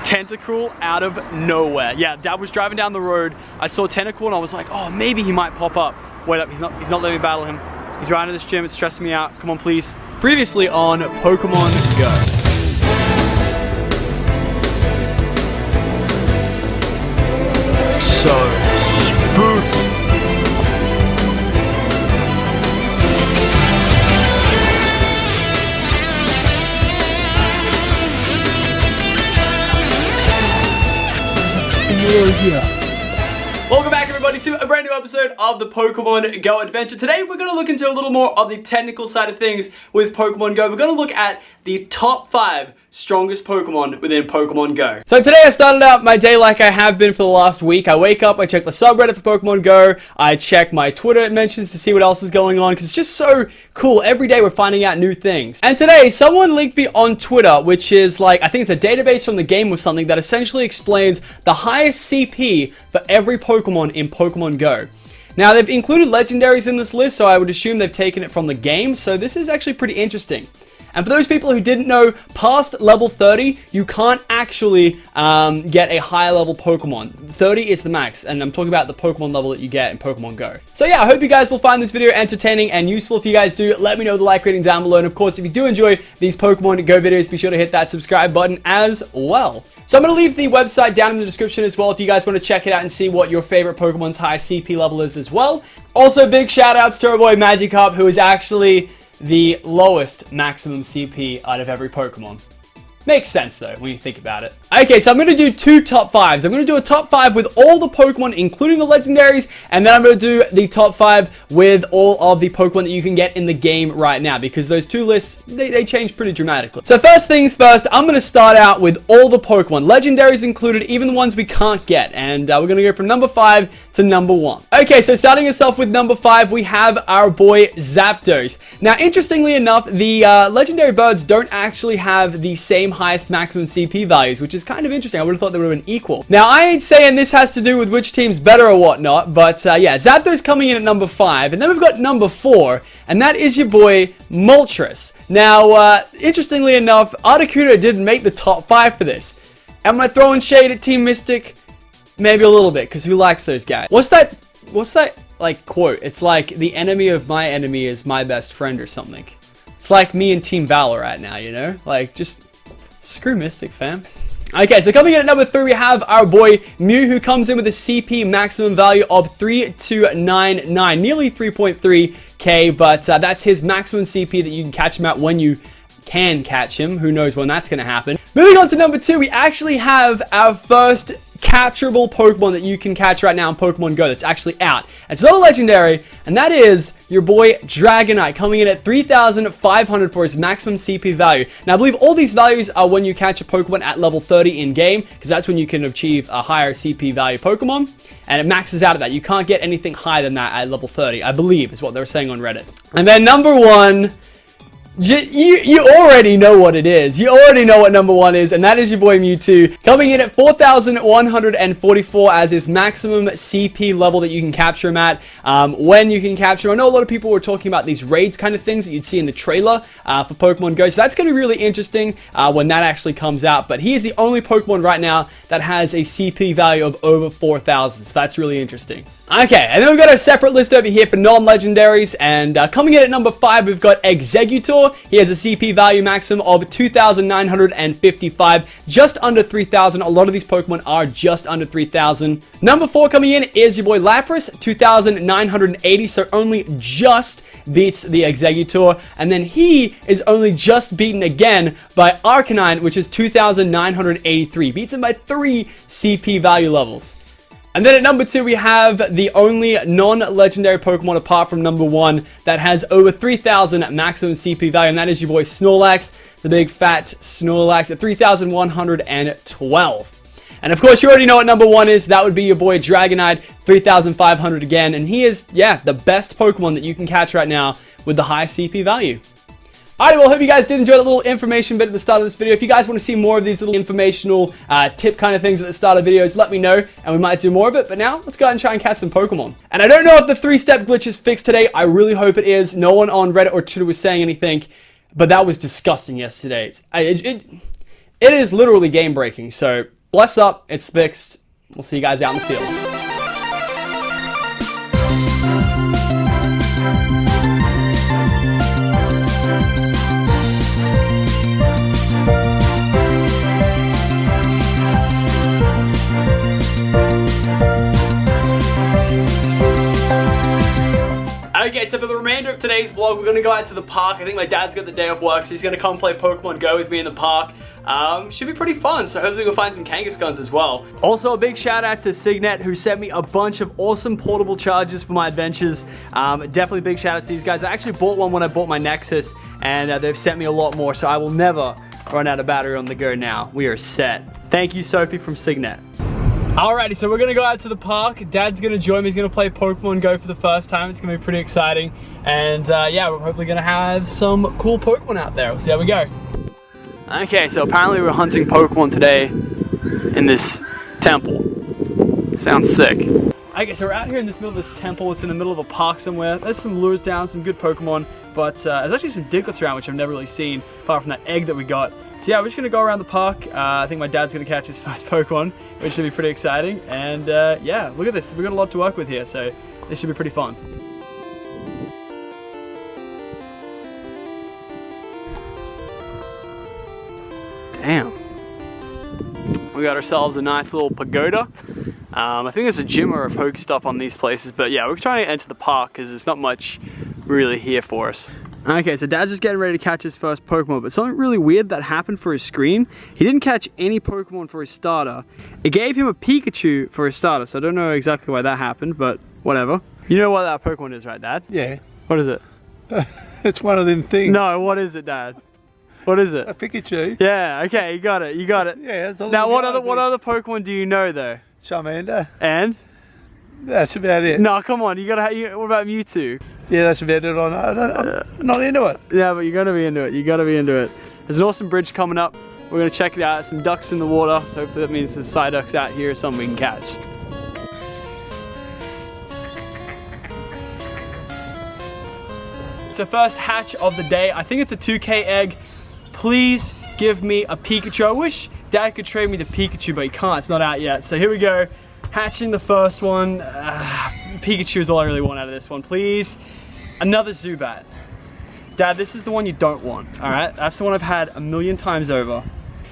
tentacle out of nowhere. Yeah, Dad was driving down the road. I saw tentacle and I was like, oh, maybe he might pop up. Wait up, he's not letting me battle him. He's right in this gym, it's stressing me out. Come on, please. Previously on Pokemon Go. So spooky. Welcome back everybody to a brand new episode of the Pokemon Go adventure. Today we're going to look into a little more of the technical side of things with Pokemon Go. We're going to look at the top 5 strongest Pokemon within Pokemon Go. So today I started out my day like I have been for the last week. I wake up, I check the subreddit for Pokemon Go, I check my Twitter mentions to see what else is going on because it's just so cool. Every day we're finding out new things. And today someone linked me on Twitter, which is like, I think it's a database from the game or something that essentially explains the highest CP for every Pokemon in Pokemon Go. Now they've included legendaries in this list, so I would assume they've taken it from the game, so this is actually pretty interesting. And for those people who didn't know, past level 30, you can't actually get a higher level Pokemon. 30 is the max, and I'm talking about the Pokemon level that you get in Pokemon Go. So yeah, I hope you guys will find this video entertaining and useful. If you guys do, let me know the like rating down below. And of course, if you do enjoy these Pokemon Go videos, be sure to hit that subscribe button as well. So I'm going to leave the website down in the description as well if you guys want to check it out and see what your favorite Pokemon's high CP level is as well. Also, big shout outs to our boy Magikarp, who is actually the lowest maximum CP out of every Pokemon. Makes sense though, when you think about it. Okay, so I'm going to do 2 top 5s. I'm going to do a top 5 with all the Pokemon, including the legendaries, and then I'm going to do the top 5 with all of the Pokemon that you can get in the game right now, because those 2 lists, they change pretty dramatically. So first things first, I'm going to start out with all the Pokemon. Legendaries included, even the ones we can't get, and we're going to go from number 5 to number 1. Okay, so starting us off with number 5, we have our boy Zapdos. Now, interestingly enough, the legendary birds don't actually have the same highest maximum CP values, which is kind of interesting. I would have thought they would have been equal. Now, I ain't saying this has to do with which team's better or whatnot, but yeah, Zapdos coming in at number 5, and then we've got number 4, and that is your boy Moltres. Now, interestingly enough, Articuno didn't make the top 5 for this. Am I throwing shade at Team Mystic? Maybe a little bit, because who likes those guys? What's that, like, quote? It's like, the enemy of my enemy is my best friend or something. It's like me and Team Valor right now, you know? Like, just screw Mystic, fam. Okay, so coming in at number 3, we have our boy Mew, who comes in with a CP maximum value of 3299, nearly 3.3k, but that's his maximum CP that you can catch him at when you can catch him. Who knows when that's going to happen. Moving on to number 2, we actually have our first capturable Pokemon that you can catch right now in Pokemon Go that's actually out. It's not a legendary, and that is your boy Dragonite, coming in at 3,500 for his maximum CP value. Now, I believe all these values are when you catch a Pokemon at level 30 in-game, because that's when you can achieve a higher CP value Pokemon, and it maxes out at that. You can't get anything higher than that at level 30, I believe, is what they were saying on Reddit. And then number 1... You already know what it is. You already know what number 1 is, and that is your boy Mewtwo, coming in at 4,144 as his maximum CP level that you can capture him at. When you can capture him, I know a lot of people were talking about these raids kind of things that you'd see in the trailer for Pokemon Go, so that's going to be really interesting when that actually comes out. But he is the only Pokemon right now that has a CP value of over 4,000, so that's really interesting. Okay, and then we've got a separate list over here for non-legendaries, and coming in at number 5, we've got Exeggutor. He has a CP value maximum of 2,955, just under 3,000. A lot of these Pokemon are just under 3,000. Number 4 coming in is your boy Lapras, 2,980, so only just beats the Exeggutor, and then he is only just beaten again by Arcanine, which is 2,983, beats him by 3 CP value levels. And then at number 2, we have the only non-legendary Pokemon apart from number 1 that has over 3,000 maximum CP value, and that is your boy Snorlax, the big fat Snorlax at 3,112. And of course, you already know what number 1 is. That would be your boy Dragonite, 3,500 again, and he is, yeah, the best Pokemon that you can catch right now with the high CP value. Alright, well, hope you guys did enjoy that little information bit at the start of this video. If you guys want to see more of these little informational tip kind of things at the start of videos, let me know, and we might do more of it. But now, let's go out and try and catch some Pokemon. And I don't know if the 3-step glitch is fixed today. I really hope it is. No one on Reddit or Twitter was saying anything, but that was disgusting yesterday. It is literally game-breaking, so bless up, it's fixed. We'll see you guys out in the field. Okay, so for the remainder of today's vlog, we're going to go out to the park. I think my dad's got the day off work, so he's going to come play Pokemon Go with me in the park. Should be pretty fun, so hopefully we'll find some Kangaskhan's as well. Also, a big shout out to Signet, who sent me a bunch of awesome portable chargers for my adventures. Definitely big shout out to these guys. I actually bought one when I bought my Nexus, and they've sent me a lot more, so I will never run out of battery on the go now. We are set. Thank you, Sophie from Signet. Alrighty, so we're gonna go out to the park. Dad's gonna join me. He's gonna play Pokemon Go for the first time. It's gonna be pretty exciting. And yeah, we're hopefully gonna have some cool Pokemon out there. We'll see how we go. Okay, so apparently we're hunting Pokemon today in this temple. Sounds sick. Okay, so we're out here in this middle of this temple. It's in the middle of a park somewhere. There's some lures down, some good Pokemon, but there's actually some Diglets around, which I've never really seen, apart from that egg that we got. So yeah, we're just gonna go around the park. I think my dad's gonna catch his first Pokemon, which should be pretty exciting. And yeah, look at this. We've got a lot to work with here, so this should be pretty fun. Damn. We got ourselves a nice little pagoda. I think there's a gym or a Pokestop on these places, but yeah, we're trying to enter the park because there's not much really here for us. Okay, so Dad's just getting ready to catch his first Pokemon, but something really weird that happened for his screen. He didn't catch any Pokemon for his starter. It gave him a Pikachu for his starter, so I don't know exactly why that happened, but whatever. You know what that Pokemon is, right, Dad? Yeah. What is it? It's one of them things. No, what is it, Dad? What is it? A Pikachu. Yeah, okay, you got it, you got it. Yeah, it's a now, what other Pokemon do you know, though? Charmander. And? That's about it. No, come on, what about Mewtwo? Yeah, that's about it. I'm not into it. Yeah, but you're gonna be into it. You gotta be into it. There's an awesome bridge coming up. We're gonna check it out. Some ducks in the water, so hopefully that means there's Psyducks out here or something we can catch. It's the first hatch of the day. I think it's a 2K egg. Please give me a Pikachu. I wish Dad could trade me the Pikachu, but he can't. It's not out yet. So here we go. Hatching the first one. Pikachu is all I really want out of this one. Please. Another Zubat. Dad, this is the one you don't want, all right? That's the one I've had a million times over.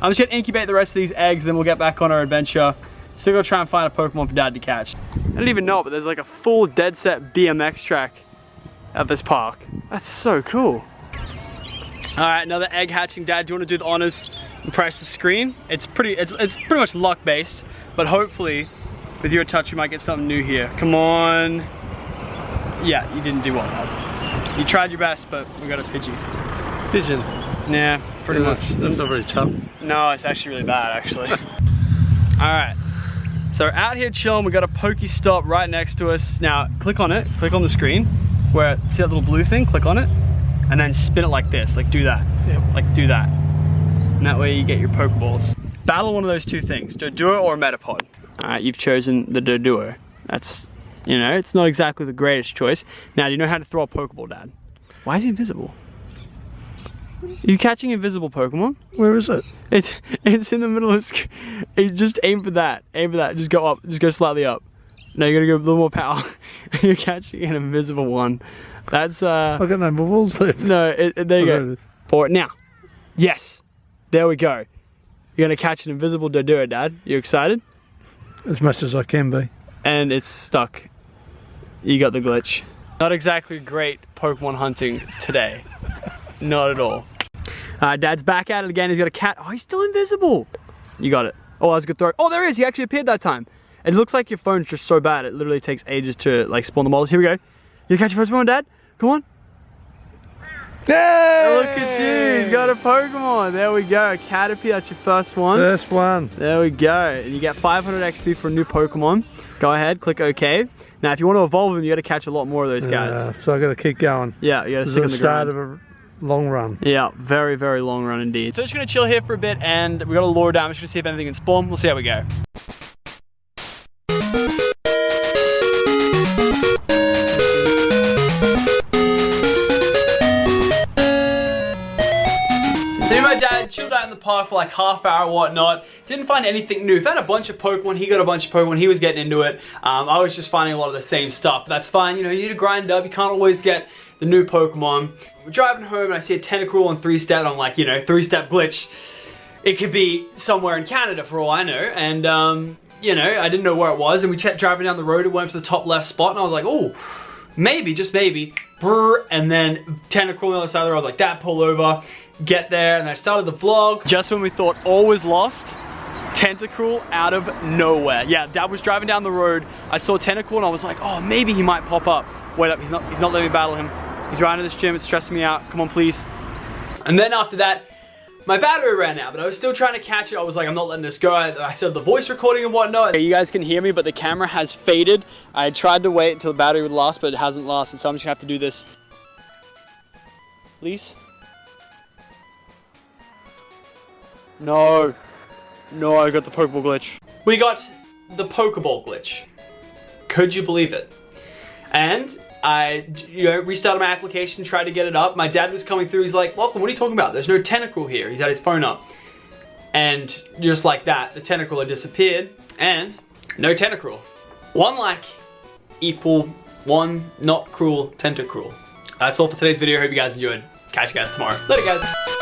I'm just gonna incubate the rest of these eggs, then we'll get back on our adventure. Still gonna try and find a Pokemon for Dad to catch. I didn't even know it, but there's like a full dead set BMX track at this park. That's so cool. All right, another egg hatching. Dad, do you want to do the honors and press the screen? It's pretty much luck based, but hopefully with your touch, you might get something new here. Come on. Yeah, you didn't do well, Dad. You tried your best, but we got a Pidgey. Pigeon. Yeah, pretty much. That's not very tough. No, it's actually really bad, actually. Alright, so we're out here chilling. We got a Pokestop right next to us. Now, click on it. Click on the screen. Where, see that little blue thing? Click on it. And then spin it like this. Like, do that. Yep. Like, do that. And that way you get your Pokeballs. Battle one of those two things. Doduo or Metapod. Alright, you've chosen the Doduo. That's, you know, it's not exactly the greatest choice. Now, do you know how to throw a Pokeball, Dad? Why is he invisible? Are you catching invisible Pokemon? Where is it? It's in the middle of the screen. Just aim for that. Aim for that. Just go up. Just go slightly up. No, you gotta go a little more power. You're catching an invisible one. That's I've got no more balls left. No, there you go. For it now. Yes. There we go. You're gonna catch an invisible Doduo, Dad. You excited? As much as I can be. And it's stuck. You got the glitch. Not exactly great Pokemon hunting today. Not at all. Dad's back at it again. He's got a cat. Oh, he's still invisible. You got it. Oh, that was a good throw. Oh, there he is. He actually appeared that time. It looks like your phone's just so bad. It literally takes ages to like spawn the models. Here we go. You catch your first one, Dad? Come on. Yay! Look at you. He's got a Pokemon. There we go. Caterpie, that's your first one. First one. There we go. And you get 500 XP for a new Pokemon. Go ahead, click OK. Now, if you want to evolve them, you got to catch a lot more of those guys. So I got to keep going. Yeah, you got to stick in the start ground. of a long run. Yeah, very, very long run indeed. So we're just going to chill here for a bit, and we got a lure down. We're just going to see if anything can spawn. We'll see how we go. So my dad chilled out in around the park for like half hour, whatnot. Didn't find anything new. Found a bunch of Pokemon. He got a bunch of Pokemon. He was getting into it. I was just finding a lot of the same stuff. But that's fine. You know, you need to grind up. You can't always get the new Pokemon. We're driving home and I see a Tentacruel on 3-step. I'm like, you know, 3-step glitch. It could be somewhere in Canada for all I know. And, you know, I didn't know where it was. And we kept driving down the road. It went up to the top left spot. And I was like, oh, maybe, just maybe. Brr, and then Tentacruel on the other side of the road. I was like, Dad, pull over. Get there. And I started the vlog. Just when we thought all was lost, Tentacruel out of nowhere. Yeah, Dad was driving down the road. I saw Tentacruel and I was like, oh, maybe he might pop up. Wait up, he's not letting me battle him. He's right in this gym, it's stressing me out. Come on, please. And then after that, my battery ran out, but I was still trying to catch it. I was like, I'm not letting this go. I said the voice recording and whatnot. Okay, you guys can hear me, but the camera has faded. I tried to wait until the battery would last, but it hasn't lasted, so I'm just gonna have to do this. Please? No. No, I got the Pokeball glitch. We got the Pokeball glitch. Could you believe it? And I, you know, restarted my application, tried to get it up. My dad was coming through, he's like, Lachlan, what are you talking about? There's no Tentacruel here. He's had his phone up. And just like that, the Tentacruel had disappeared, and no Tentacruel. One like equal one not cruel Tentacruel. That's all for today's video. Hope you guys enjoyed. Catch you guys tomorrow. Later, guys.